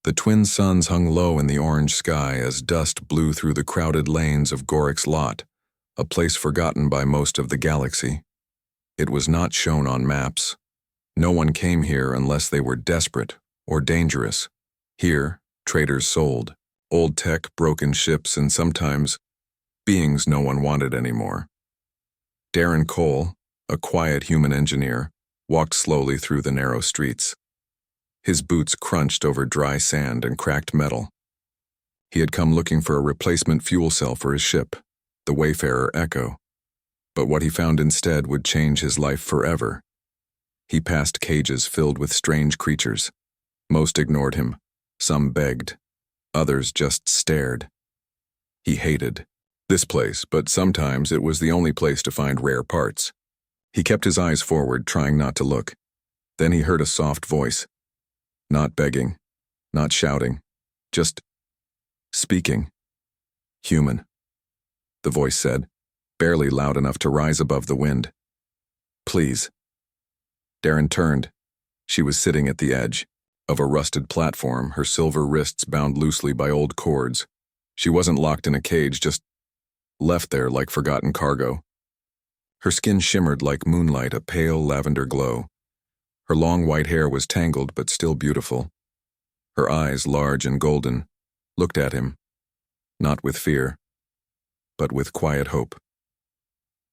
The twin suns hung low in the orange sky as dust blew through the crowded lanes of Gorik's lot, a place forgotten by most of the galaxy. It was not shown on maps. No one came here unless they were desperate or dangerous. Here, traders sold old tech, broken ships, and sometimes beings no one wanted anymore. Darren Cole, a quiet human engineer, walked slowly through the narrow streets. His boots crunched over dry sand and cracked metal. He had come looking for a replacement fuel cell for his ship, the Wayfarer Echo. But what he found instead would change his life forever. He passed cages filled with strange creatures. Most ignored him. Some begged. Others just stared. He hated this place, but sometimes it was the only place to find rare parts. He kept his eyes forward, trying not to look. Then he heard a soft voice. Not begging, not shouting, just speaking. Human, the voice said, barely loud enough to rise above the wind. Please. Darren turned. She was sitting at the edge of a rusted platform, her silver wrists bound loosely by old cords. She wasn't locked in a cage, just left there like forgotten cargo. Her skin shimmered like moonlight, a pale lavender glow. Her long white hair was tangled but still beautiful. Her eyes, large and golden, looked at him, not with fear, but with quiet hope.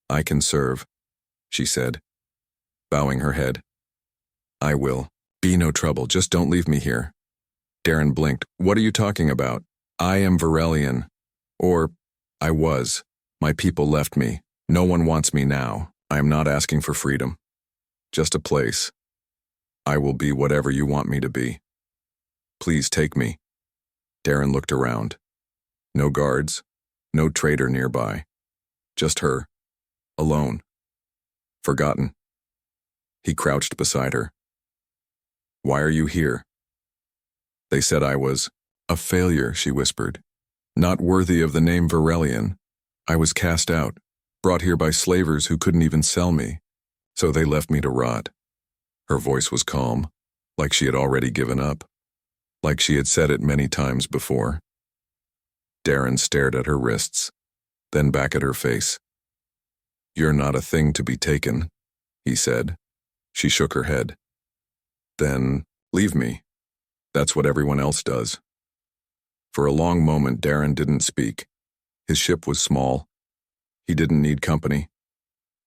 I can serve, she said, bowing her head. I will. Be no trouble, just don't leave me here. Darren blinked. What are you talking about? I am Varelian. Or, I was. My people left me. No one wants me now. I am not asking for freedom. Just a place. I will be whatever you want me to be. Please take me. Darren looked around. No guards, no trader nearby. Just her. Alone. Forgotten. He crouched beside her. Why are you here? They said I was a failure, she whispered. Not worthy of the name Varelian. I was cast out, brought here by slavers who couldn't even sell me, so they left me to rot. Her voice was calm, like she had already given up, like she had said it many times before. Darren stared at her wrists, then back at her face. You're not a thing to be taken, he said. She shook her head. Then, leave me. That's what everyone else does. For a long moment, Darren didn't speak. His ship was small. He didn't need company,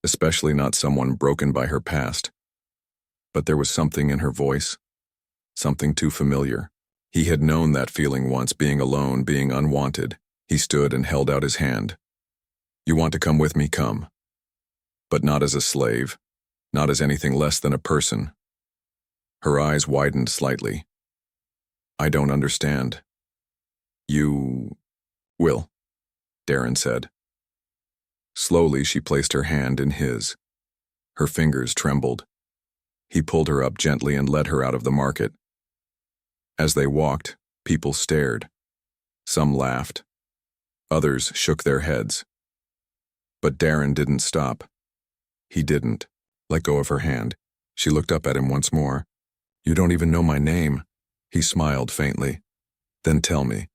especially not someone broken by her past. But there was something in her voice, something too familiar. He had known that feeling once, being alone, being unwanted. He stood and held out his hand. You want to come with me, come. But not as a slave, not as anything less than a person. Her eyes widened slightly. I don't understand. You will, Darren said. Slowly, she placed her hand in his. Her fingers trembled. He pulled her up gently and led her out of the market. As they walked, people stared. Some laughed. Others shook their heads. But Darren didn't stop. He didn't let go of her hand. She looked up at him once more. You don't even know my name. He smiled faintly. Then tell me.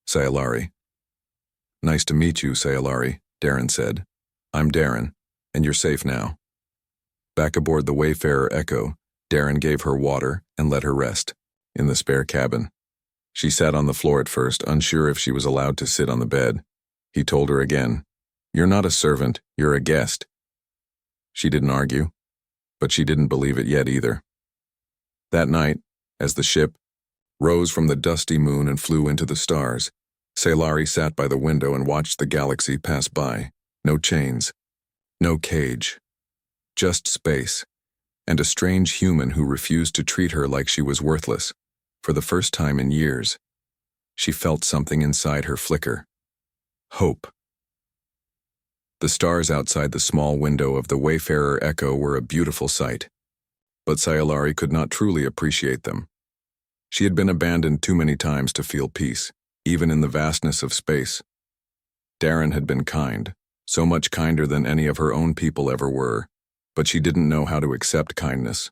Sayalari. Nice to meet you, Sayalari, Darren said. I'm Darren, and you're safe now. Back aboard the Wayfarer Echo, Darren gave her water and let her rest, in the spare cabin. She sat on the floor at first, unsure if she was allowed to sit on the bed. He told her again, You're not a servant, you're a guest. She didn't argue, but she didn't believe it yet either. That night, as the ship rose from the dusty moon and flew into the stars, Sayalari sat by the window and watched the galaxy pass by. No chains, no cage, just space, and a strange human who refused to treat her like she was worthless. For the first time in years, she felt something inside her flicker. Hope. The stars outside the small window of the Wayfarer Echo were a beautiful sight, but Sayalari could not truly appreciate them. She had been abandoned too many times to feel peace, even in the vastness of space. Darren had been kind, so much kinder than any of her own people ever were, but she didn't know how to accept kindness.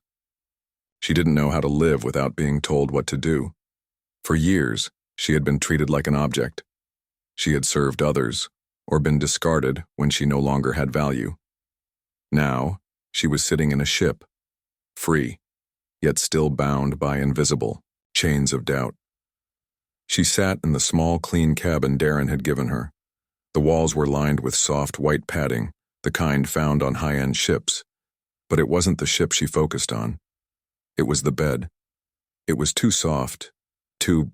She didn't know how to live without being told what to do. For years, she had been treated like an object. She had served others, or been discarded when she no longer had value. Now, she was sitting in a ship, free, yet still bound by invisible chains of doubt. She sat in the small, clean cabin Darren had given her. The walls were lined with soft, white padding, the kind found on high-end ships. But it wasn't the ship she focused on. It was the bed. It was too soft, too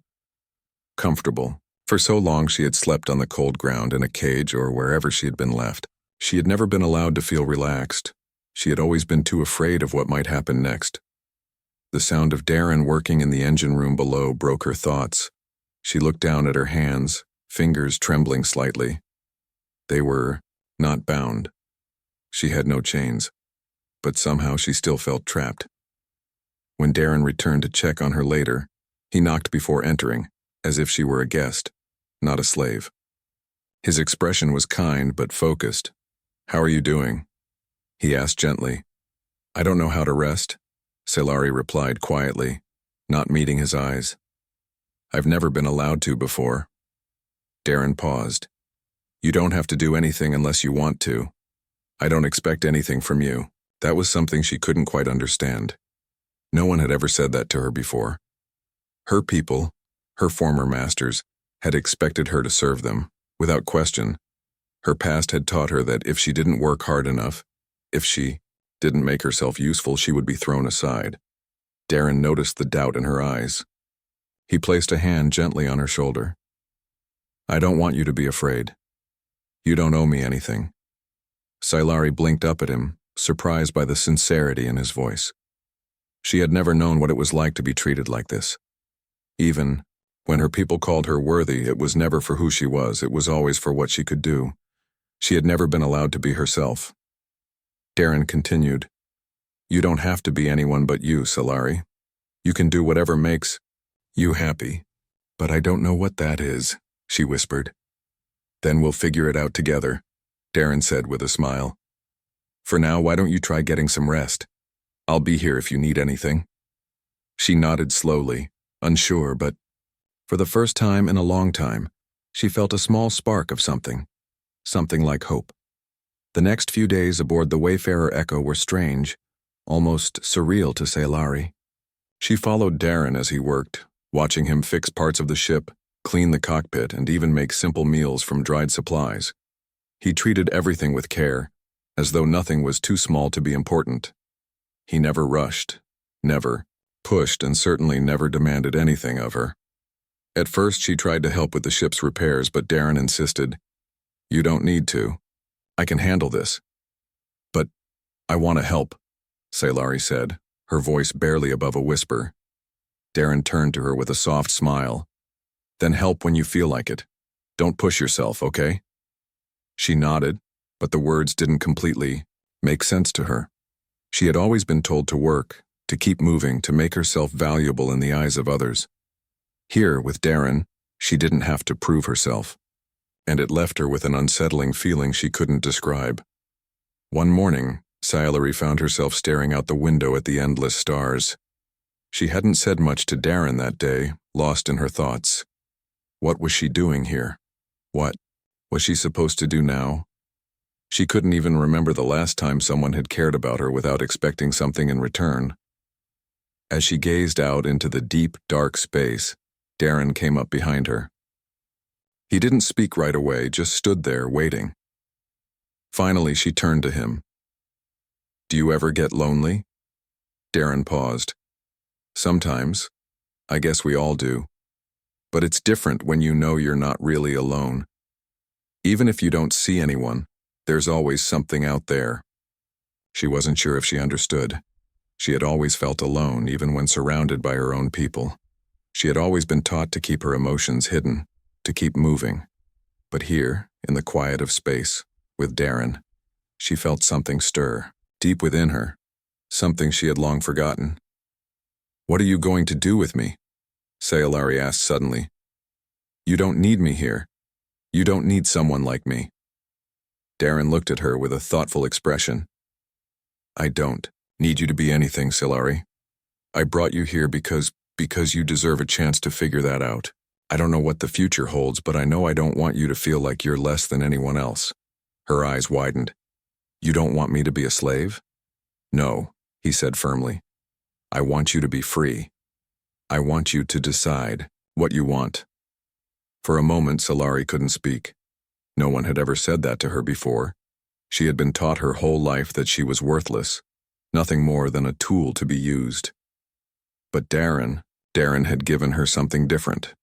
comfortable. For so long she had slept on the cold ground in a cage or wherever she had been left. She had never been allowed to feel relaxed. She had always been too afraid of what might happen next. The sound of Darren working in the engine room below broke her thoughts. She looked down at her hands, fingers trembling slightly. They were not bound. She had no chains, but somehow she still felt trapped. When Darren returned to check on her later, he knocked before entering, as if she were a guest, not a slave. His expression was kind but focused. "How are you doing?" he asked gently. "I don't know how to rest," Scifi replied quietly, not meeting his eyes. "I've never been allowed to before." Darren paused. "You don't have to do anything unless you want to. I don't expect anything from you." That was something she couldn't quite understand. No one had ever said that to her before. Her people, her former masters, had expected her to serve them, without question. Her past had taught her that if she didn't work hard enough, if she didn't make herself useful, she would be thrown aside. Darren noticed the doubt in her eyes. He placed a hand gently on her shoulder. "I don't want you to be afraid. You don't owe me anything." Scifi blinked up at him, surprised by the sincerity in his voice. She had never known what it was like to be treated like this. Even when her people called her worthy, it was never for who she was, it was always for what she could do. She had never been allowed to be herself. Darren continued, "You don't have to be anyone but you, Scifi. You can do whatever makes you happy." "But I don't know what that is," she whispered. "Then we'll figure it out together," Darren said with a smile. "For now, why don't you try getting some rest? I'll be here if you need anything." She nodded slowly, unsure, but for the first time in a long time, she felt a small spark of something like hope. The next few days aboard the Wayfarer Echo were strange, almost surreal to Scifi. She followed Darren as he worked, watching him fix parts of the ship, clean the cockpit, and even make simple meals from dried supplies. He treated everything with care, as though nothing was too small to be important. He never rushed, never pushed, and certainly never demanded anything of her. At first, she tried to help with the ship's repairs, but Darren insisted, "You don't need to. I can handle this." "But I want to help," Scifi said, her voice barely above a whisper. Darren turned to her with a soft smile. "Then help when you feel like it. Don't push yourself, okay?" She nodded, but the words didn't completely make sense to her. She had always been told to work, to keep moving, to make herself valuable in the eyes of others. Here, with Darren, she didn't have to prove herself, and it left her with an unsettling feeling she couldn't describe. One morning, Scifi found herself staring out the window at the endless stars. She hadn't said much to Darren that day, lost in her thoughts. What was she doing here? What was she supposed to do now? She couldn't even remember the last time someone had cared about her without expecting something in return. As she gazed out into the deep, dark space, Darren came up behind her. He didn't speak right away, just stood there, waiting. Finally, she turned to him. "Do you ever get lonely?" Darren paused. "Sometimes. I guess we all do. But it's different when you know you're not really alone. Even if you don't see anyone, there's always something out there." She wasn't sure if she understood. She had always felt alone, even when surrounded by her own people. She had always been taught to keep her emotions hidden, to keep moving. But here, in the quiet of space, with Darren, she felt something stir, deep within her, something she had long forgotten. "What are you going to do with me?" Scifi asked suddenly. "You don't need me here. You don't need someone like me." Darren looked at her with a thoughtful expression. "I don't need you to be anything, Scifi. I brought you here because Because you deserve a chance to figure that out. I don't know what the future holds, but I know I don't want you to feel like you're less than anyone else. Her eyes widened. You don't want me to be a slave? No, he said firmly. I want you to be free. I want you to decide what you want. For a moment, Scifi couldn't speak. No one had ever said that to her before. She had been taught her whole life that she was worthless, nothing more than a tool to be used. But Darren had given her something different.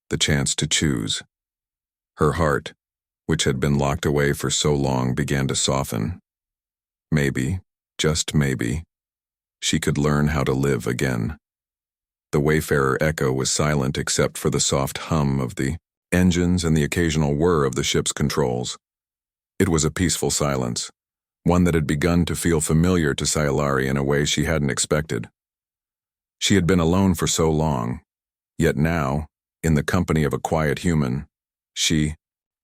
The chance to choose. Her heart, which had been locked away for so long, began to soften. Maybe, just maybe, she could learn how to live again. The Wayfarer Echo was silent except for the soft hum of the engines and the occasional whir of the ship's controls. It was a peaceful silence, one that had begun to feel familiar to Scifi in a way she hadn't expected. She had been alone for so long, yet now, in the company of a quiet human, she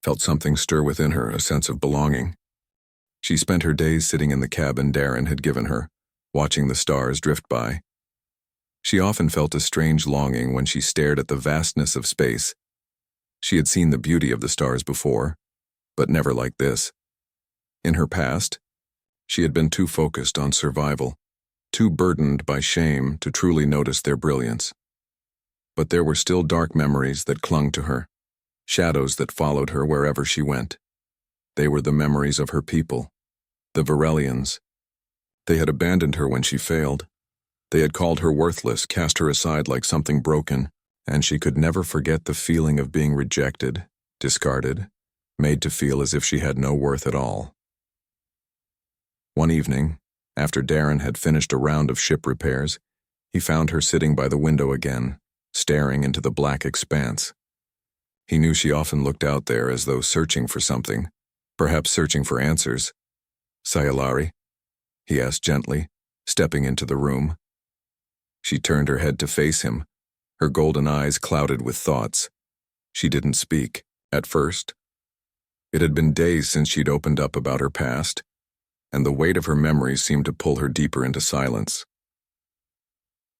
felt something stir within her, a sense of belonging. She spent her days sitting in the cabin Darren had given her, watching the stars drift by. She often felt a strange longing when she stared at the vastness of space. She had seen the beauty of the stars before, but never like this. In her past, she had been too focused on survival, too burdened by shame to truly notice their brilliance. But there were still dark memories that clung to her, shadows that followed her wherever she went. They were the memories of her people, the Varelians. They had abandoned her when she failed. They had called her worthless, cast her aside like something broken, and she could never forget the feeling of being rejected, discarded, made to feel as if she had no worth at all. One evening, after Darren had finished a round of ship repairs, he found her sitting by the window again, staring into the black expanse. He knew she often looked out there as though searching for something, perhaps searching for answers. Scifi? He asked gently, stepping into the room. She turned her head to face him, her golden eyes clouded with thoughts. She didn't speak, at first. It had been days since she'd opened up about her past, and the weight of her memories seemed to pull her deeper into silence.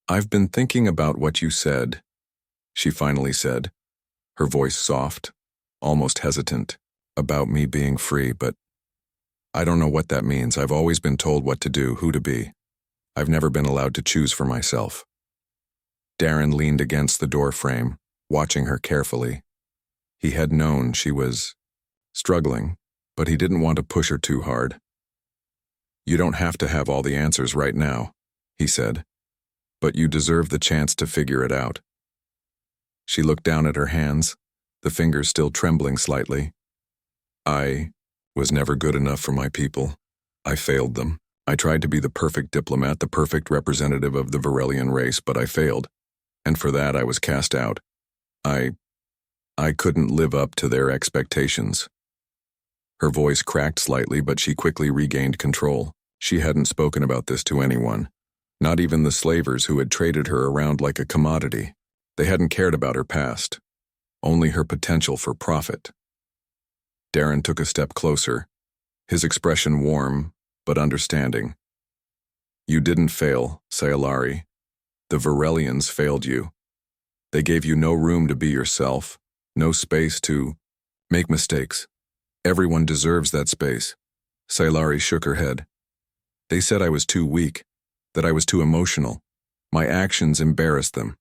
I've been thinking about what you said, she finally said, her voice soft, almost hesitant, about me being free, but I don't know what that means. I've always been told what to do, who to be. I've never been allowed to choose for myself. Darren leaned against the door frame, watching her carefully. He had known she was struggling, but he didn't want to push her too hard. You don't have to have all the answers right now, he said, but you deserve the chance to figure it out. She looked down at her hands, the fingers still trembling slightly. I was never good enough for my people. I failed them. I tried to be the perfect diplomat, the perfect representative of the Varelian race, but I failed. And for that I was cast out. I couldn't live up to their expectations. Her voice cracked slightly, but she quickly regained control. She hadn't spoken about this to anyone, not even the slavers who had traded her around like a commodity. They hadn't cared about her past, only her potential for profit. Darren took a step closer, his expression warm but understanding. You didn't fail, Scifi. The Varelians failed you. They gave you no room to be yourself, no space to make mistakes. Everyone deserves that space. Scifi shook her head. They said I was too weak, that I was too emotional. My actions embarrassed them.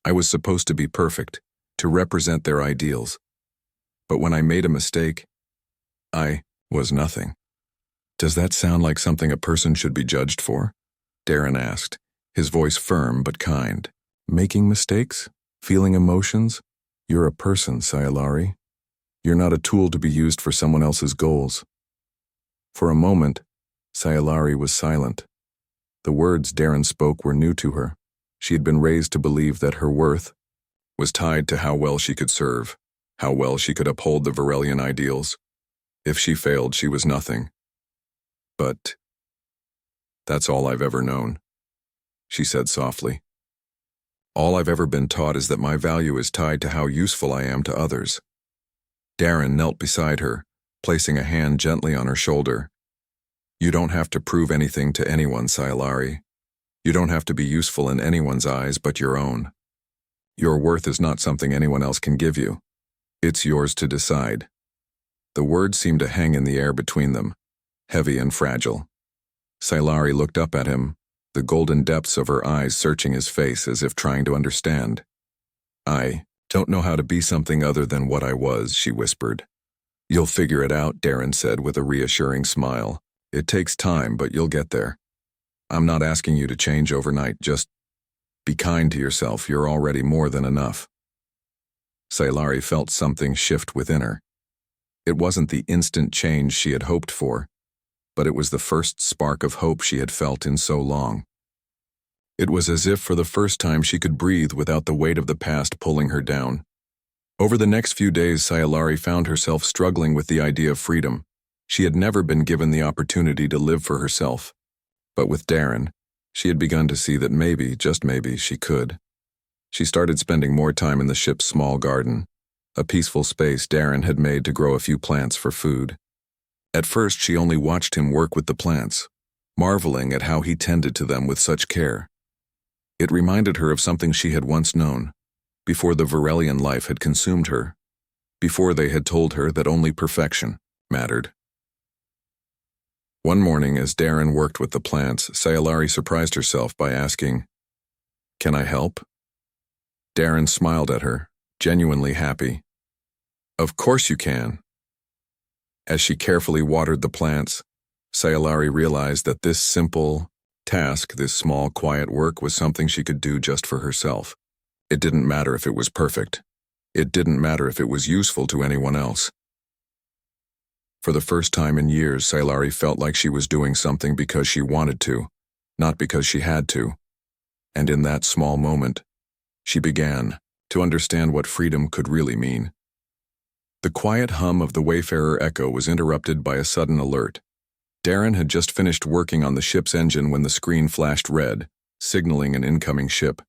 I was supposed to be perfect, to represent their ideals. But when I made a mistake, I was nothing. Does that sound like something a person should be judged for? Darren asked, his voice firm but kind. Making mistakes? Feeling emotions? You're a person, Scifi. You're not a tool to be used for someone else's goals. For a moment, Scifi was silent. The words Darren spoke were new to her. She had been raised to believe that her worth was tied to how well she could serve, how well she could uphold the Varelian ideals. If she failed, she was nothing. But that's all I've ever known, she said softly. All I've ever been taught is that my value is tied to how useful I am to others. Darren knelt beside her, placing a hand gently on her shoulder. You don't have to prove anything to anyone, Scifi. You don't have to be useful in anyone's eyes but your own. Your worth is not something anyone else can give you. It's yours to decide. The words seemed to hang in the air between them, heavy and fragile. Scifi looked up at him, the golden depths of her eyes searching his face as if trying to understand. I don't know how to be something other than what I was, she whispered. You'll figure it out, Darren said with a reassuring smile. It takes time, but you'll get there. I'm not asking you to change overnight, just be kind to yourself. You're already more than enough. Scifi felt something shift within her. It wasn't the instant change she had hoped for, but it was the first spark of hope she had felt in so long. It was as if for the first time she could breathe without the weight of the past pulling her down. Over the next few days, Scifi found herself struggling with the idea of freedom. She had never been given the opportunity to live for herself. But with Darren, she had begun to see that maybe, just maybe, she could. She started spending more time in the ship's small garden, a peaceful space Darren had made to grow a few plants for food. At first, she only watched him work with the plants, marveling at how he tended to them with such care. It reminded her of something she had once known, before the Varelian life had consumed her, before they had told her that only perfection mattered. One morning, as Darren worked with the plants, Scifi surprised herself by asking, "Can I help?" Darren smiled at her, genuinely happy. "Of course you can." As she carefully watered the plants, Scifi realized that this simple task, this small, quiet work, was something she could do just for herself. It didn't matter if it was perfect. It didn't matter if it was useful to anyone else. For the first time in years, Scifi felt like she was doing something because she wanted to, not because she had to. And in that small moment, she began to understand what freedom could really mean. The quiet hum of the Wayfarer echo was interrupted by a sudden alert. Darren had just finished working on the ship's engine when the screen flashed red, signaling an incoming ship.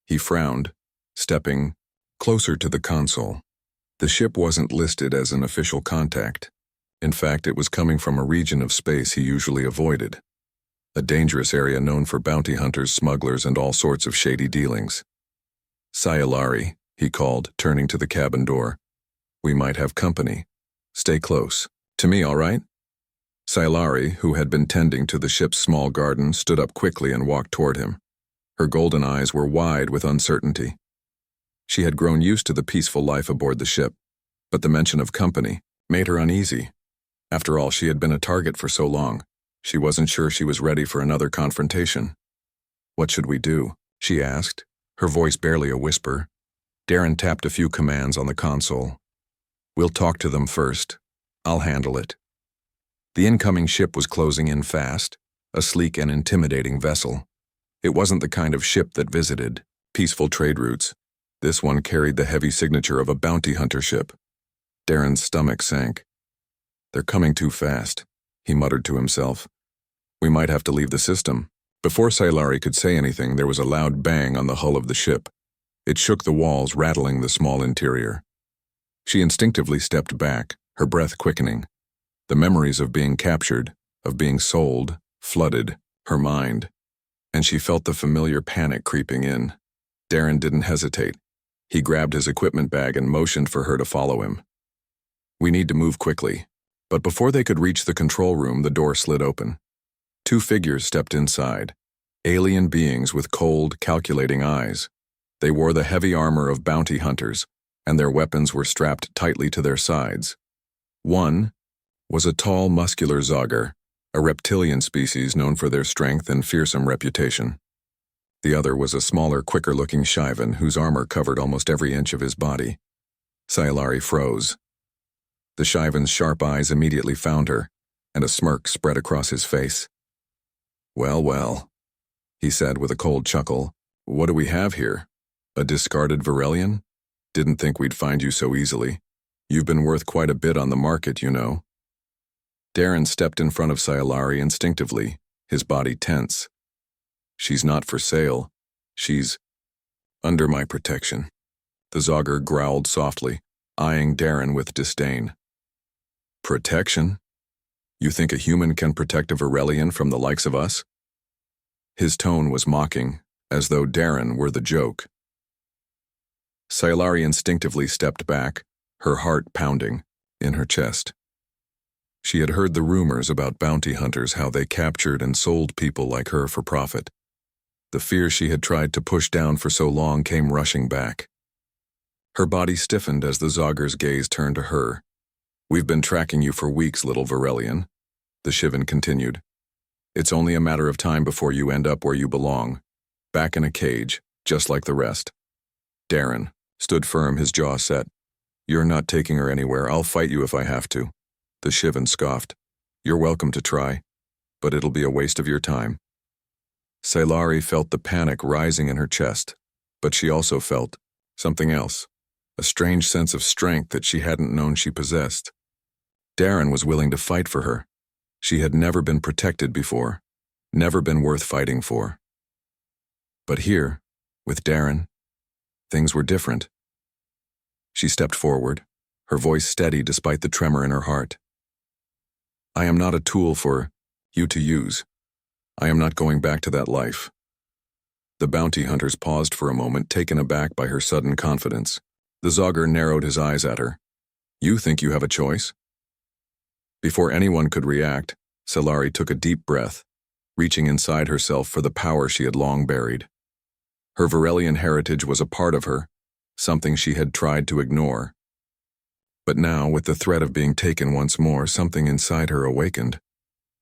He frowned, stepping closer to the console. The ship wasn't listed as an official contact. In fact, it was coming from a region of space he usually avoided, a dangerous area known for bounty hunters, smugglers, and all sorts of shady dealings. "Scifi," he called, turning to the cabin door. "We might have company. Stay close. To me, all right?" Scifi, who had been tending to the ship's small garden, stood up quickly and walked toward him. Her golden eyes were wide with uncertainty. She had grown used to the peaceful life aboard the ship, but the mention of company made her uneasy. After all, she had been a target for so long. She wasn't sure she was ready for another confrontation. "What should we do?" she asked, her voice barely a whisper. Darren tapped a few commands on the console. "We'll talk to them first. I'll handle it." The incoming ship was closing in fast, a sleek and intimidating vessel. It wasn't the kind of ship that visited peaceful trade routes. This one carried the heavy signature of a bounty hunter ship. Darren's stomach sank. "They're coming too fast," he muttered to himself. "We might have to leave the system." Before Scifi could say anything, there was a loud bang on the hull of the ship. It shook the walls, rattling the small interior. She instinctively stepped back, her breath quickening. The memories of being captured, of being sold, flooded her mind, and she felt the familiar panic creeping in. Darren didn't hesitate. He grabbed his equipment bag and motioned for her to follow him. "We need to move quickly." But before they could reach the control room, the door slid open. Two figures stepped inside, alien beings with cold, calculating eyes. They wore the heavy armor of bounty hunters, and their weapons were strapped tightly to their sides. One was a tall, muscular Zogger, a reptilian species known for their strength and fearsome reputation. The other was a smaller, quicker-looking Shivan whose armor covered almost every inch of his body. Scifi froze. The Shivan's sharp eyes immediately found her, and a smirk spread across his face. "Well, well," he said with a cold chuckle. "What do we have here? A discarded Varelian? Didn't think we'd find you so easily. You've been worth quite a bit on the market, you know." Darren stepped in front of Scifi instinctively, his body tense. "She's not for sale. She's under my protection." The Zogger growled softly, eyeing Darren with disdain. "Protection? You think a human can protect a Varelian from the likes of us?" His tone was mocking, as though Darren were the joke. Sailari instinctively stepped back, her heart pounding in her chest. She had heard the rumors about bounty hunters, how they captured and sold people like her for profit. The fear she had tried to push down for so long came rushing back. Her body stiffened as the Zogger's gaze turned to her. "We've been tracking you for weeks, little Varelian," the Shivan continued. "It's only a matter of time before you end up where you belong, back in a cage, just like the rest." Darren stood firm, his jaw set. "You're not taking her anywhere. I'll fight you if I have to." The Shivan scoffed. "You're welcome to try, but it'll be a waste of your time." Sailari felt the panic rising in her chest, but she also felt something else, a strange sense of strength that she hadn't known she possessed. Darren was willing to fight for her. She had never been protected before, never been worth fighting for. But here, with Darren, things were different. She stepped forward, her voice steady despite the tremor in her heart. "I am not a tool for you to use. I am not going back to that life." The bounty hunters paused for a moment, taken aback by her sudden confidence. The Zogger narrowed his eyes at her. "You think you have a choice?" Before anyone could react, Sailari took a deep breath, reaching inside herself for the power she had long buried. Her Varelian heritage was a part of her, something she had tried to ignore. But now, with the threat of being taken once more, something inside her awakened.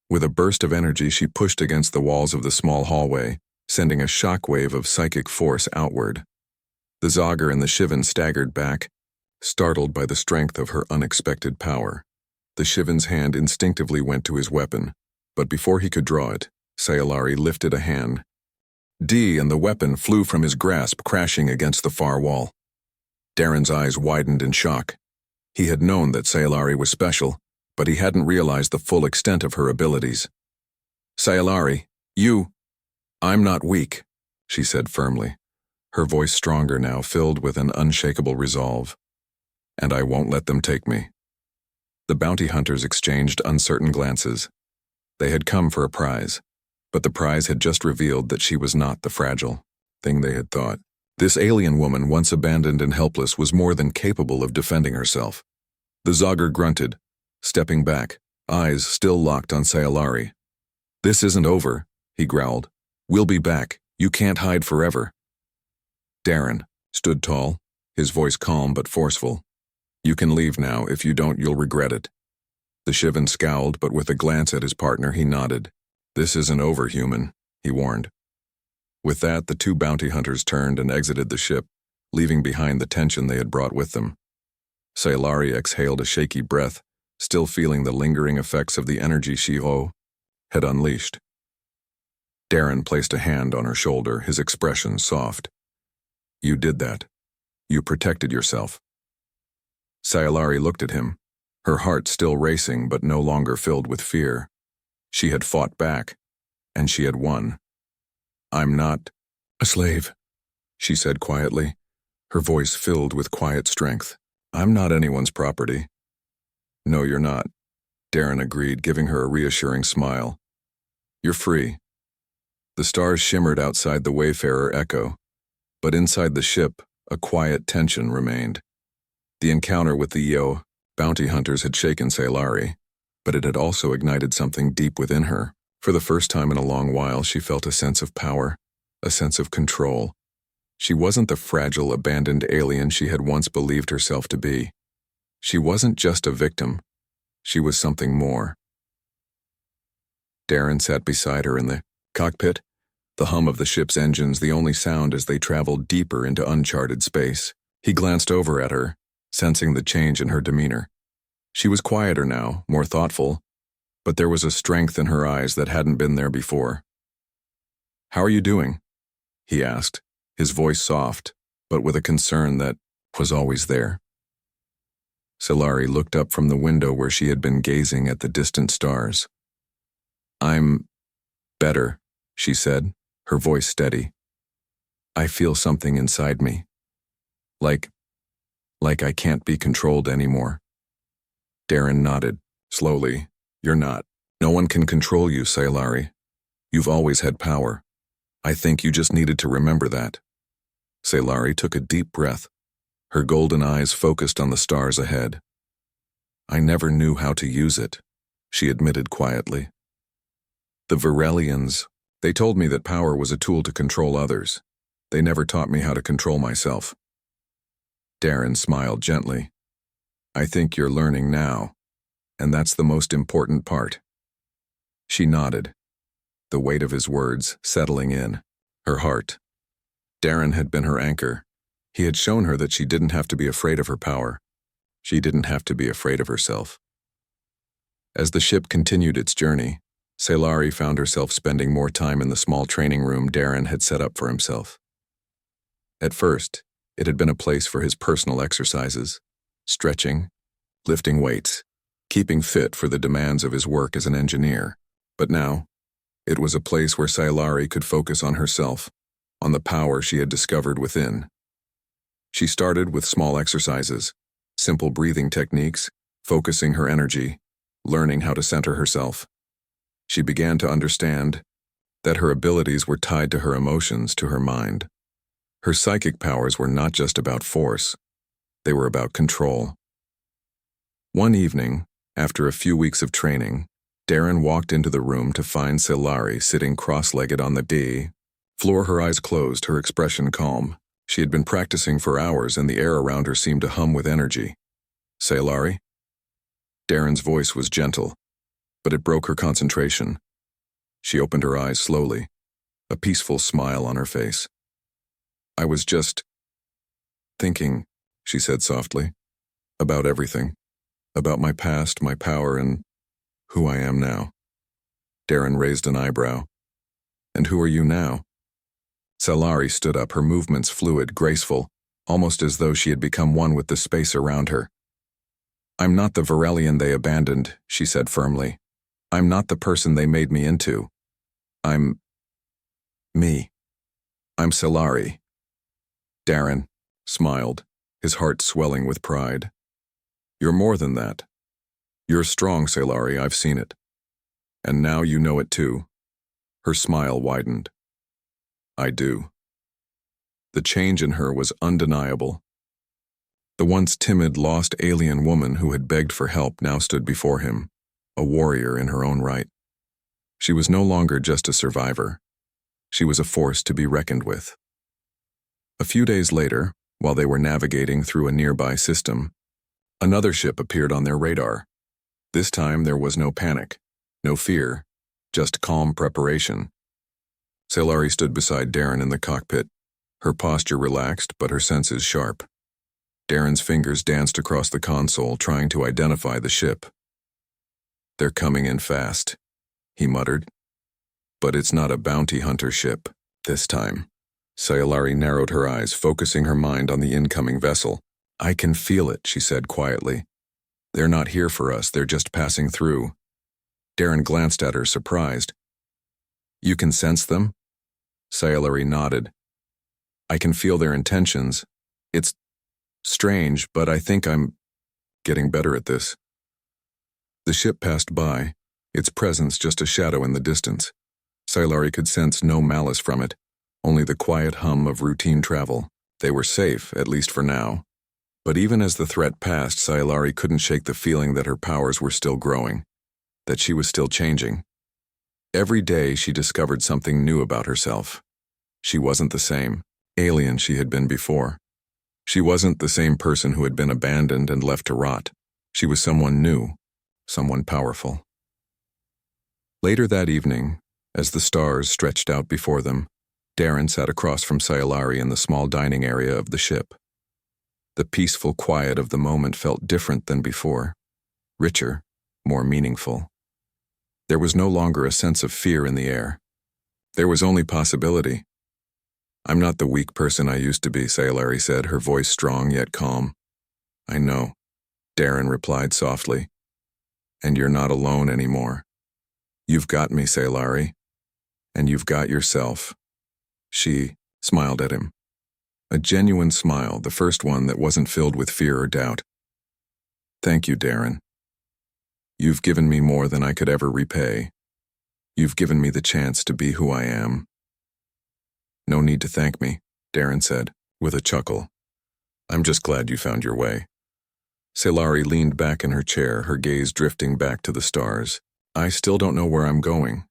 With a burst of energy, she pushed against the walls of the small hallway, sending a shockwave of psychic force outward. The Zogger and the Shivan staggered back, startled by the strength of her unexpected power. The Shivan's hand instinctively went to his weapon, but before he could draw it, Sailari lifted a hand. And the weapon flew from his grasp, crashing against the far wall. Darren's eyes widened in shock. He had known that Sailari was special, but he hadn't realized the full extent of her abilities. "Sailari, I'm not weak," she said firmly, her voice stronger now, filled with an unshakable resolve. "And I won't let them take me." The bounty hunters exchanged uncertain glances. They had come for a prize, but the prize had just revealed that she was not the fragile thing they had thought. This alien woman, once abandoned and helpless, was more than capable of defending herself. The Zogger grunted, stepping back, eyes still locked on Sailari. "This isn't over," he growled. "We'll be back. You can't hide forever." Darren stood tall, his voice calm but forceful. "You can leave now. If you don't, you'll regret it." The Shivan scowled, but with a glance at his partner, he nodded. "This isn't over, human," he warned. With that, the two bounty hunters turned and exited the ship, leaving behind the tension they had brought with them. Sailari exhaled a shaky breath, still feeling the lingering effects of the energy Shiro had unleashed. Darren placed a hand on her shoulder, his expression soft. "You did that. You protected yourself." Sailari looked at him, her heart still racing but no longer filled with fear. She had fought back, and she had won. "I'm not a slave," she said quietly, her voice filled with quiet strength. "I'm not anyone's property." "No, you're not," Darren agreed, giving her a reassuring smile. "You're free." The stars shimmered outside the Wayfarer Echo, but inside the ship, a quiet tension remained. The encounter with the bounty hunters had shaken Sailari, but it had also ignited something deep within her. For the first time in a long while, she felt a sense of power, a sense of control. She wasn't the fragile, abandoned alien she had once believed herself to be. She wasn't just a victim. She was something more. Darren sat beside her in the cockpit, the hum of the ship's engines the only sound as they traveled deeper into uncharted space. He glanced over at her, sensing the change in her demeanor. She was quieter now, more thoughtful, but there was a strength in her eyes that hadn't been there before. "How are you doing?" he asked, his voice soft, but with a concern that was always there. Sailari looked up from the window where she had been gazing at the distant stars. "I'm better," she said, her voice steady. "I feel something inside me. Like I can't be controlled anymore." Darren nodded, slowly. "You're not. No one can control you, Sailari. You've always had power. I think you just needed to remember that. Sailari took a deep breath, her golden eyes focused on the stars ahead. I never knew how to use it, she admitted quietly. The Virelians, they told me that power was a tool to control others. They never taught me how to control myself. Darren smiled gently. I think you're learning now, and that's the most important part. She nodded, the weight of his words settling in, her heart. Darren had been her anchor. He had shown her that she didn't have to be afraid of her power. She didn't have to be afraid of herself. As the ship continued its journey, Sailari found herself spending more time in the small training room Darren had set up for himself. At first, it had been a place for his personal exercises, stretching, lifting weights, keeping fit for the demands of his work as an engineer. But now, it was a place where Sailari could focus on herself, on the power she had discovered within. She started with small exercises, simple breathing techniques, focusing her energy, learning how to center herself. She began to understand that her abilities were tied to her emotions, to her mind. Her psychic powers were not just about force, they were about control. One evening, after a few weeks of training, Darren walked into the room to find Sailari sitting cross-legged on the floor, her eyes closed, her expression calm. She had been practicing for hours and the air around her seemed to hum with energy. Sailari? Darren's voice was gentle, but it broke her concentration. She opened her eyes slowly, a peaceful smile on her face. I was just thinking, she said softly, about everything, about my past, my power, and who I am now. Darren raised an eyebrow. And who are you now? Sailari stood up, her movements fluid, graceful, almost as though she had become one with the space around her. I'm not the Virelian they abandoned, she said firmly. I'm not the person they made me into. I'm me. I'm Sailari. Darren smiled, his heart swelling with pride. You're more than that. You're strong, Sailari, I've seen it. And now you know it too. Her smile widened. I do. The change in her was undeniable. The once timid, lost alien woman who had begged for help now stood before him, a warrior in her own right. She was no longer just a survivor. She was a force to be reckoned with. A few days later, while they were navigating through a nearby system, another ship appeared on their radar. This time there was no panic, no fear, just calm preparation. Sailari stood beside Darren in the cockpit, her posture relaxed but her senses sharp. Darren's fingers danced across the console, trying to identify the ship. They're coming in fast, he muttered. But it's not a bounty hunter ship, this time. Sailari narrowed her eyes, focusing her mind on the incoming vessel. I can feel it, she said quietly. They're not here for us, they're just passing through. Darren glanced at her, surprised. You can sense them? Sailari nodded. I can feel their intentions. It's strange, but I think I'm getting better at this. The ship passed by, its presence just a shadow in the distance. Sailari could sense no malice from it, only the quiet hum of routine travel. They were safe, at least for now. But even as the threat passed, Sailari couldn't shake the feeling that her powers were still growing, that she was still changing. Every day she discovered something new about herself. She wasn't the same alien she had been before. She wasn't the same person who had been abandoned and left to rot. She was someone new, someone powerful. Later that evening, as the stars stretched out before them, Darren sat across from Sailari in the small dining area of the ship. The peaceful quiet of the moment felt different than before, richer, more meaningful. There was no longer a sense of fear in the air. There was only possibility. I'm not the weak person I used to be, Sailari said, her voice strong yet calm. I know, Darren replied softly. And you're not alone anymore. You've got me, Sailari. And you've got yourself. She smiled at him. A genuine smile, the first one that wasn't filled with fear or doubt. Thank you, Darren. You've given me more than I could ever repay. You've given me the chance to be who I am. No need to thank me, Darren said, with a chuckle. I'm just glad you found your way. Scifi leaned back in her chair, her gaze drifting back to the stars. I still don't know where I'm going,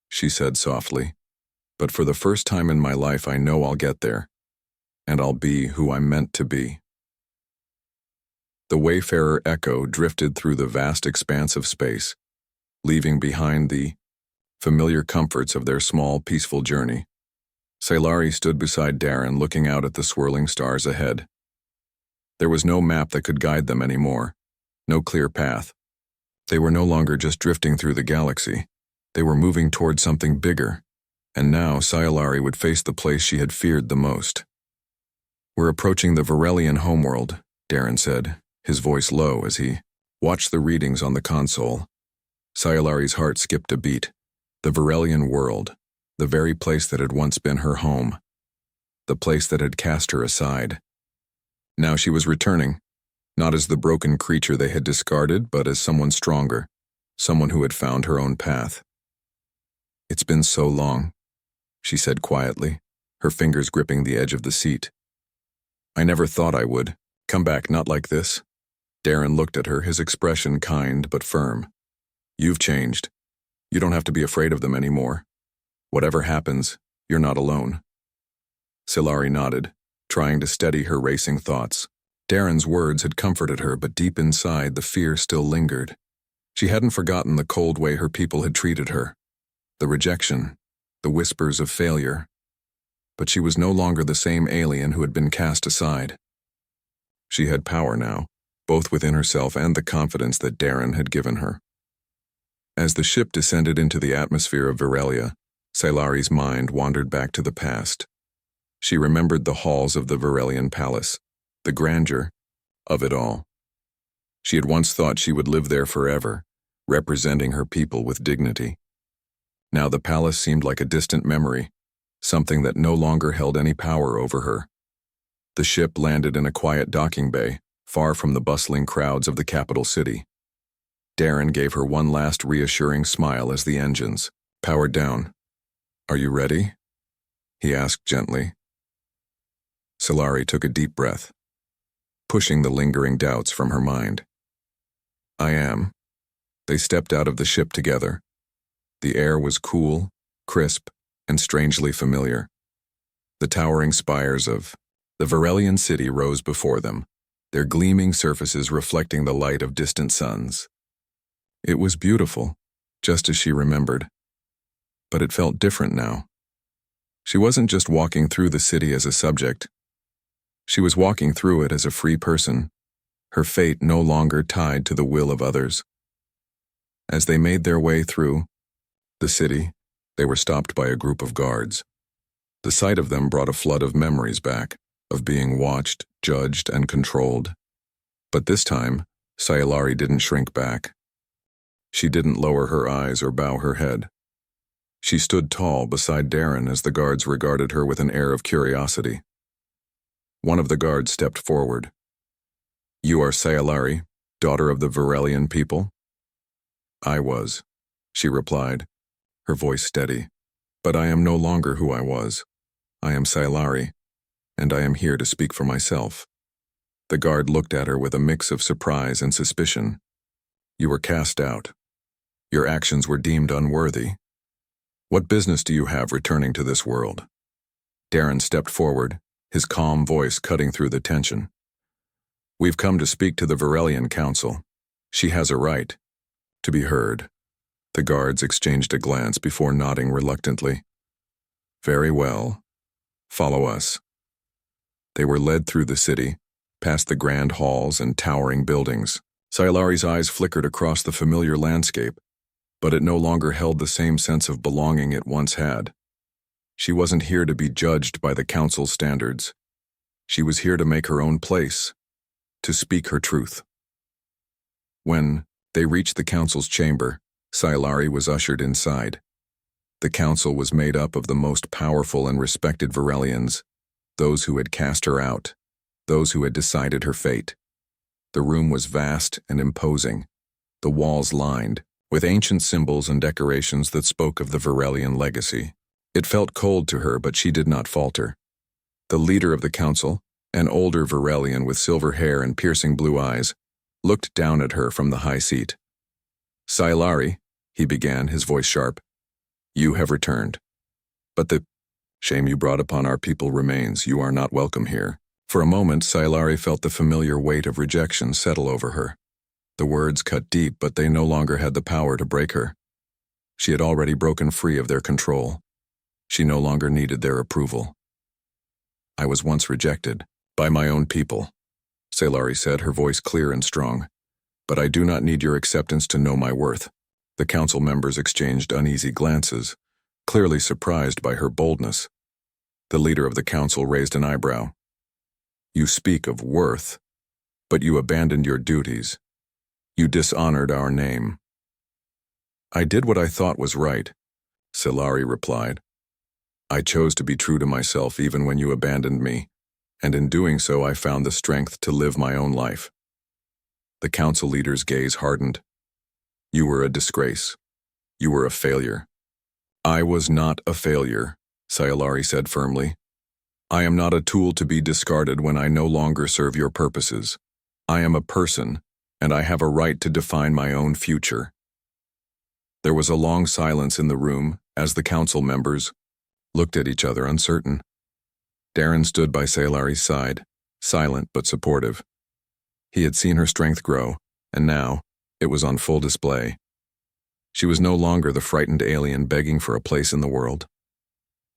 she said softly. But for the first time in my life, I know I'll get there. And I'll be who I'm meant to be. The Wayfarer Echo drifted through the vast expanse of space, leaving behind the familiar comforts of their small, peaceful journey. Scifi stood beside Darren, looking out at the swirling stars ahead. There was no map that could guide them anymore, no clear path. They were no longer just drifting through the galaxy. They were moving toward something bigger, and now Scifi would face the place she had feared the most. We're approaching the Varelian homeworld, Darren said, his voice low as he watched the readings on the console. Scifi's heart skipped a beat. The Varelian world, the very place that had once been her home, the place that had cast her aside. Now she was returning, not as the broken creature they had discarded, but as someone stronger, someone who had found her own path. It's been so long, she said quietly, her fingers gripping the edge of the seat. I never thought I would. Come back not like this. Darren looked at her, his expression kind but firm. You've changed. You don't have to be afraid of them anymore. Whatever happens, you're not alone. Scifi nodded, trying to steady her racing thoughts. Darren's words had comforted her, but deep inside the fear still lingered. She hadn't forgotten the cold way her people had treated her. The rejection, the whispers of failure. But she was no longer the same alien who had been cast aside. She had power now, both within herself and the confidence that Darren had given her. As the ship descended into the atmosphere of Varelia, Scifi's mind wandered back to the past. She remembered the halls of the Varelian palace, the grandeur of it all. She had once thought she would live there forever, representing her people with dignity. Now the palace seemed like a distant memory, something that no longer held any power over her. The ship landed in a quiet docking bay, far from the bustling crowds of the capital city. Darren gave her one last reassuring smile as the engines powered down. Are you ready? He asked gently. Scifi took a deep breath, pushing the lingering doubts from her mind. I am. They stepped out of the ship together. The air was cool, crisp, and strangely familiar. The towering spires of the Varelian city rose before them, their gleaming surfaces reflecting the light of distant suns. It was beautiful, just as she remembered. But it felt different now. She wasn't just walking through the city as a subject. She was walking through it as a free person, her fate no longer tied to the will of others. As they made their way through the city, they were stopped by a group of guards. The sight of them brought a flood of memories back, of being watched, judged, and controlled. But this time, Scifi didn't shrink back. She didn't lower her eyes or bow her head. She stood tall beside Darren as the guards regarded her with an air of curiosity. One of the guards stepped forward. You are Scifi, daughter of the Varelian people? I was, she replied, her voice steady. But I am no longer who I was. I am Scifi, and I am here to speak for myself. The guard looked at her with a mix of surprise and suspicion. You were cast out. Your actions were deemed unworthy. What business do you have returning to this world? Darren stepped forward, his calm voice cutting through the tension. We've come to speak to the Varelian Council. She has a right to be heard. The guards exchanged a glance before nodding reluctantly. Very well. Follow us. They were led through the city, past the grand halls and towering buildings. Scifi's eyes flickered across the familiar landscape, but it no longer held the same sense of belonging it once had. She wasn't here to be judged by the council's standards. She was here to make her own place, to speak her truth. When they reached the council's chamber, Scifi was ushered inside. The council was made up of the most powerful and respected Varelians, those who had cast her out, those who had decided her fate. The room was vast and imposing, the walls lined with ancient symbols and decorations that spoke of the Varelian legacy. It felt cold to her, but she did not falter. The leader of the council, an older Varelian with silver hair and piercing blue eyes, looked down at her from the high seat. "Scifi," he began, his voice sharp, "you have returned. But the shame you brought upon our people remains. You are not welcome here." For a moment, Scifi felt the familiar weight of rejection settle over her. The words cut deep, but they no longer had the power to break her. She had already broken free of their control. She no longer needed their approval. "I was once rejected, by my own people," Scifi said, her voice clear and strong. "But I do not need your acceptance to know my worth." The council members exchanged uneasy glances, clearly surprised by her boldness. The leader of the council raised an eyebrow. "You speak of worth, but you abandoned your duties. You dishonored our name." "I did what I thought was right," Scifi replied. "I chose to be true to myself even when you abandoned me, and in doing so I found the strength to live my own life." The council leader's gaze hardened. "You were a disgrace. You were a failure." "I was not a failure," Scifi said firmly. "I am not a tool to be discarded when I no longer serve your purposes. I am a person, and I have a right to define my own future." There was a long silence in the room as the council members looked at each other uncertain. Darren stood by Scifi's side, silent but supportive. He had seen her strength grow, and now it was on full display. She was no longer the frightened alien begging for a place in the world.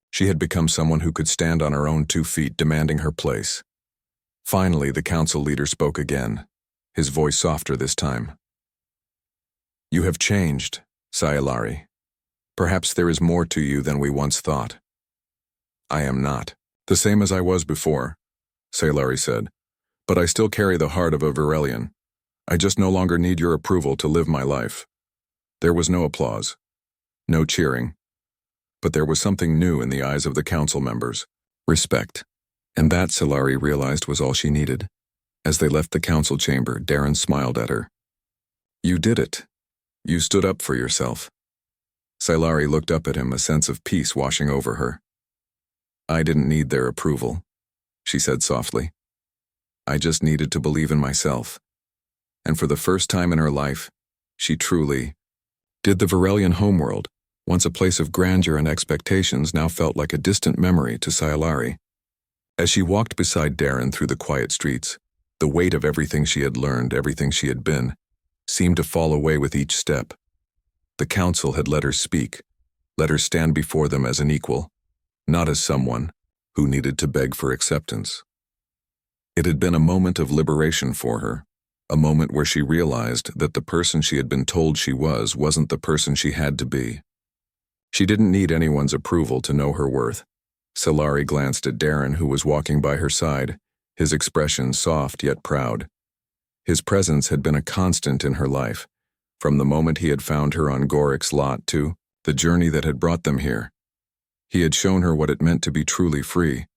She had become someone who could stand on her own 2 feet, demanding her place. Finally, the council leader spoke again, his voice softer this time. "You have changed, Scifi. Perhaps there is more to you than we once thought." "I am not. The same as I was before," Scifi said. "But I still carry the heart of a Varelian. I just no longer need your approval to live my life." There was no applause, no cheering, but there was something new in the eyes of the council members, respect. And that, Scifi realized, was all she needed. As they left the council chamber, Darren smiled at her. "You did it. You stood up for yourself." Scifi looked up at him, a sense of peace washing over her. "I didn't need their approval," she said softly. "I just needed to believe in myself." And for the first time in her life, she truly did. The Varelian homeworld, once a place of grandeur and expectations, now felt like a distant memory to Scifi. As she walked beside Darren through the quiet streets, the weight of everything she had learned, everything she had been, seemed to fall away with each step. The council had let her speak, let her stand before them as an equal, not as someone who needed to beg for acceptance. It had been a moment of liberation for her, a moment where she realized that the person she had been told she wasn't the person she had to be. She didn't need anyone's approval to know her worth. Scifi glanced at Darren, who was walking by her side, his expression soft yet proud. His presence had been a constant in her life, from the moment he had found her on Gorik's lot to the journey that had brought them here. He had shown her what it meant to be truly free,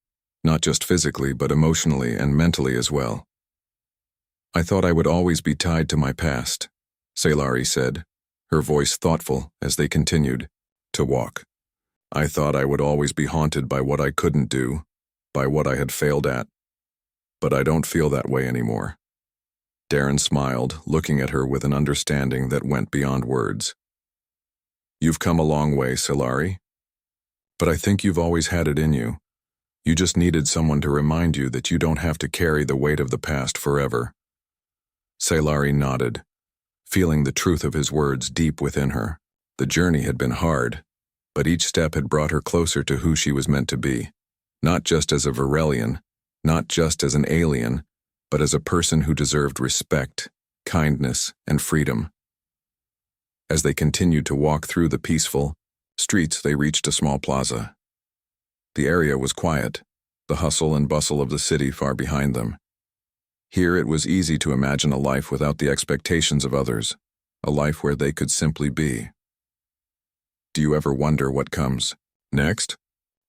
not just physically but emotionally and mentally as well. "I thought I would always be tied to my past," Scifi said, her voice thoughtful as they continued to walk. "I thought I would always be haunted by what I couldn't do, by what I had failed at. But I don't feel that way anymore." Darren smiled, looking at her with an understanding that went beyond words. "You've come a long way, Scifi. But I think you've always had it in you. You just needed someone to remind you that you don't have to carry the weight of the past forever." Scifi nodded, feeling the truth of his words deep within her. The journey had been hard, but each step had brought her closer to who she was meant to be, not just as a Varelian, not just as an alien, but as a person who deserved respect, kindness, and freedom. As they continued to walk through the peaceful streets, they reached a small plaza. The area was quiet, the hustle and bustle of the city far behind them. Here it was easy to imagine a life without the expectations of others, a life where they could simply be. "Do you ever wonder what comes next?"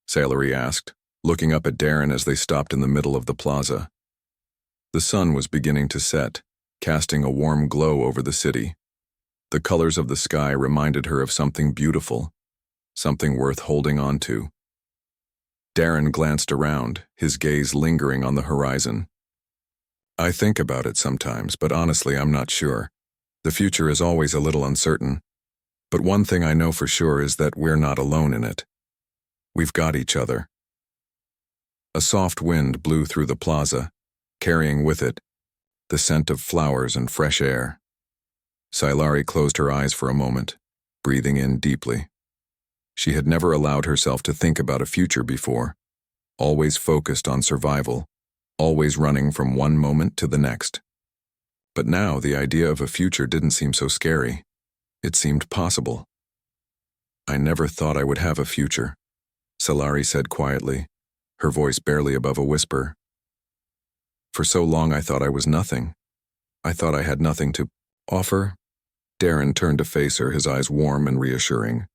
Scifi asked, looking up at Darren as they stopped in the middle of the plaza. The sun was beginning to set, casting a warm glow over the city. The colors of the sky reminded her of something beautiful, something worth holding on to. Darren glanced around, his gaze lingering on the horizon. I think about it sometimes, but honestly, I'm not sure. The future is always a little uncertain. But one thing I know for sure is that we're not alone in it. We've got each other. A soft wind blew through the plaza, carrying with it the scent of flowers and fresh air. Scifi closed her eyes for a moment, breathing in deeply. She had never allowed herself to think about a future before, always focused on survival, always running from one moment to the next. But now the idea of a future didn't seem so scary. It seemed possible. I never thought I would have a future, Scifi said quietly, her voice barely above a whisper. For so long I thought I was nothing. I thought I had nothing to offer. Darren turned to face her, his eyes warm and reassuring.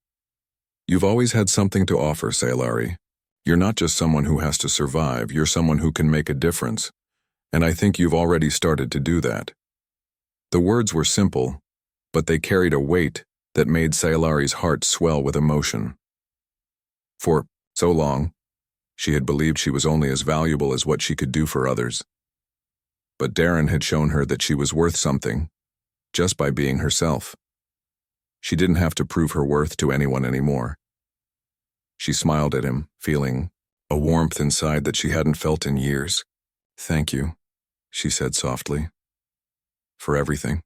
You've always had something to offer, Scifi. You're not just someone who has to survive, you're someone who can make a difference. And I think you've already started to do that. The words were simple, but they carried a weight that made Scifi's heart swell with emotion. For so long, she had believed she was only as valuable as what she could do for others. But Darren had shown her that she was worth something, just by being herself. She didn't have to prove her worth to anyone anymore. She smiled at him, feeling a warmth inside that she hadn't felt in years. Thank you, she said softly. For everything.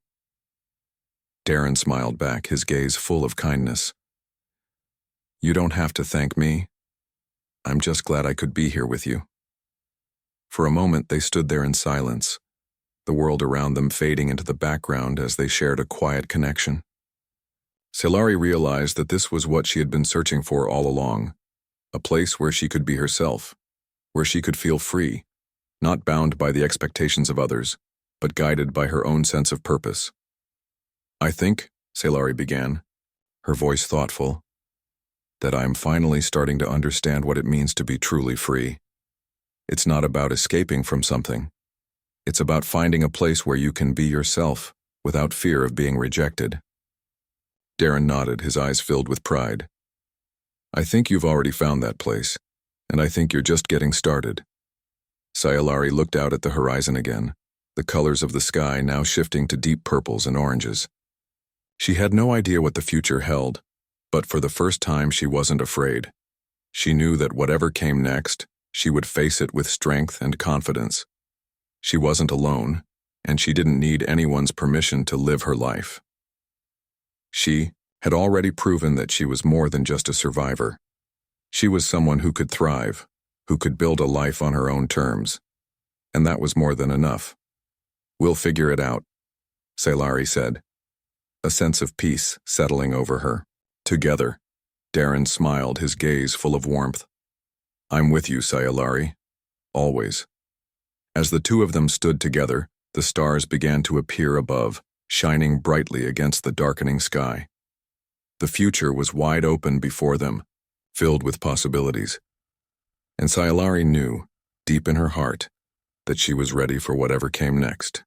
Darren smiled back, his gaze full of kindness. You don't have to thank me. I'm just glad I could be here with you. For a moment they stood there in silence, the world around them fading into the background as they shared a quiet connection. Scifi realized that this was what she had been searching for all along, a place where she could be herself, where she could feel free, not bound by the expectations of others, but guided by her own sense of purpose. I think, Scifi began, her voice thoughtful, that I'm finally starting to understand what it means to be truly free. It's not about escaping from something. It's about finding a place where you can be yourself without fear of being rejected. Darren nodded, his eyes filled with pride. I think you've already found that place, and I think you're just getting started. Scifi looked out at the horizon again, the colors of the sky now shifting to deep purples and oranges. She had no idea what the future held, but for the first time she wasn't afraid. She knew that whatever came next, she would face it with strength and confidence. She wasn't alone, and she didn't need anyone's permission to live her life. She had already proven that she was more than just a survivor. She was someone who could thrive, who could build a life on her own terms. And that was more than enough. We'll figure it out, Scifi said, a sense of peace settling over her. Together, Darren smiled, his gaze full of warmth. I'm with you, Scifi. Always. As the two of them stood together, the stars began to appear above, shining brightly against the darkening sky. The future was wide open before them, filled with possibilities. And Scifi knew, deep in her heart, that she was ready for whatever came next.